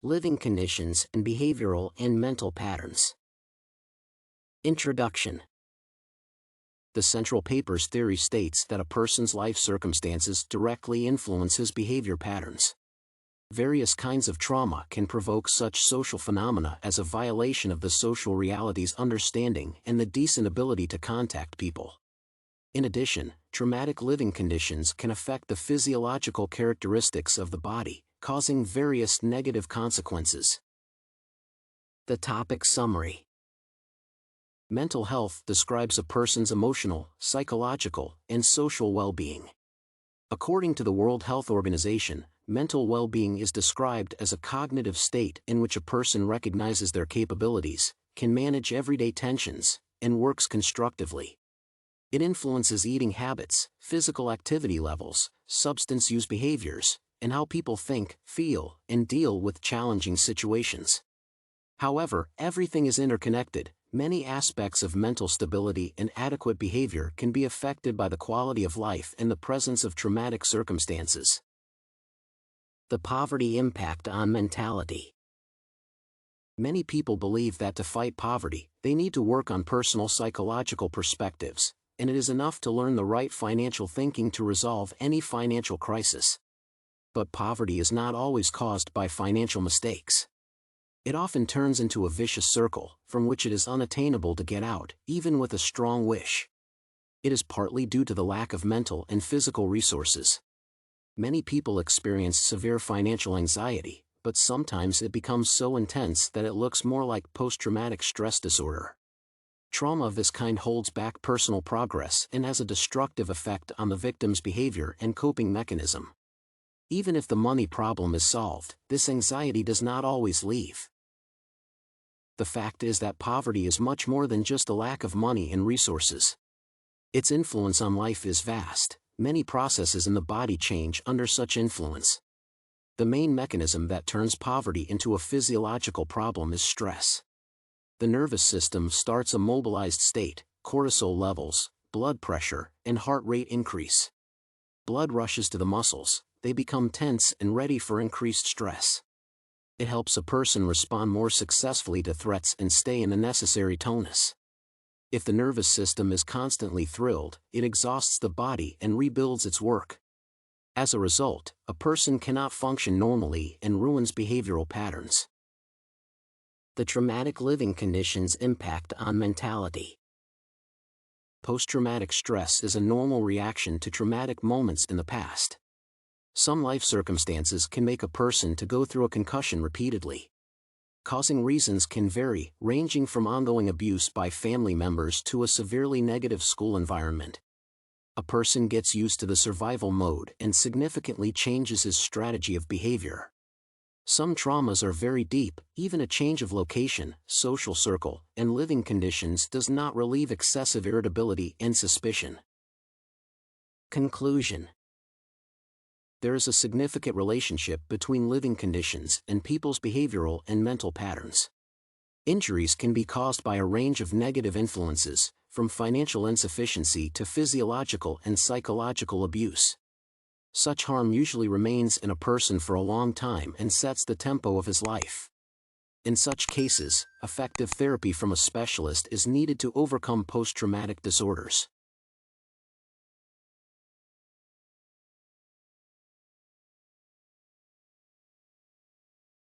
living conditions and behavioral and mental patterns. Introduction. The central paper's theory states that a person's life circumstances directly influence his behavior patterns. Various kinds of trauma can provoke such social phenomena as a violation of the social reality's understanding and the decent ability to contact people. In addition, traumatic living conditions can affect the physiological characteristics of the body, causing various negative consequences. The topic summary. Mental health describes a person's emotional, psychological, and social well-being. According to the World Health Organization, mental well-being is described as a cognitive state in which a person recognizes their capabilities, can manage everyday tensions, and works constructively. It influences eating habits, physical activity levels, substance use behaviors, and how people think, feel, and deal with challenging situations. However, everything is interconnected. Many aspects of mental stability and adequate behavior can be affected by the quality of life in the presence of traumatic circumstances. The poverty impact on mentality. Many people believe that to fight poverty, they need to work on personal psychological perspectives, and it is enough to learn the right financial thinking to resolve any financial crisis. But poverty is not always caused by financial mistakes. It often turns into a vicious circle, from which it is unattainable to get out, even with a strong wish. It is partly due to the lack of mental and physical resources. Many people experience severe financial anxiety, but sometimes it becomes so intense that it looks more like post-traumatic stress disorder. Trauma of this kind holds back personal progress and has a destructive effect on the victim's behavior and coping mechanism. Even if the money problem is solved, this anxiety does not always leave. The fact is that poverty is much more than just a lack of money and resources. Its influence on life is vast. Many processes in the body change under such influence. The main mechanism that turns poverty into a physiological problem is stress. The nervous system starts a mobilized state, cortisol levels, blood pressure, and heart rate increase. Blood rushes to the muscles, they become tense and ready for increased stress. It helps a person respond more successfully to threats and stay in the necessary tonus. If the nervous system is constantly thrilled, it exhausts the body and rebuilds its work. As a result, a person cannot function normally and ruins behavioral patterns. The traumatic living conditions impact on mentality. Post-traumatic stress is a normal reaction to traumatic moments in the past. Some life circumstances can make a person to go through a concussion repeatedly. Causing reasons can vary, ranging from ongoing abuse by family members to a severely negative school environment. A person gets used to the survival mode and significantly changes his strategy of behavior. Some traumas are very deep. Even a change of location, social circle, and living conditions does not relieve excessive irritability and suspicion. Conclusion. There is a significant relationship between living conditions and people's behavioral and mental patterns. Injuries can be caused by a range of negative influences, from financial insufficiency to physiological and psychological abuse. Such harm usually remains in a person for a long time and sets the tempo of his life. In such cases, effective therapy from a specialist is needed to overcome post-traumatic disorders.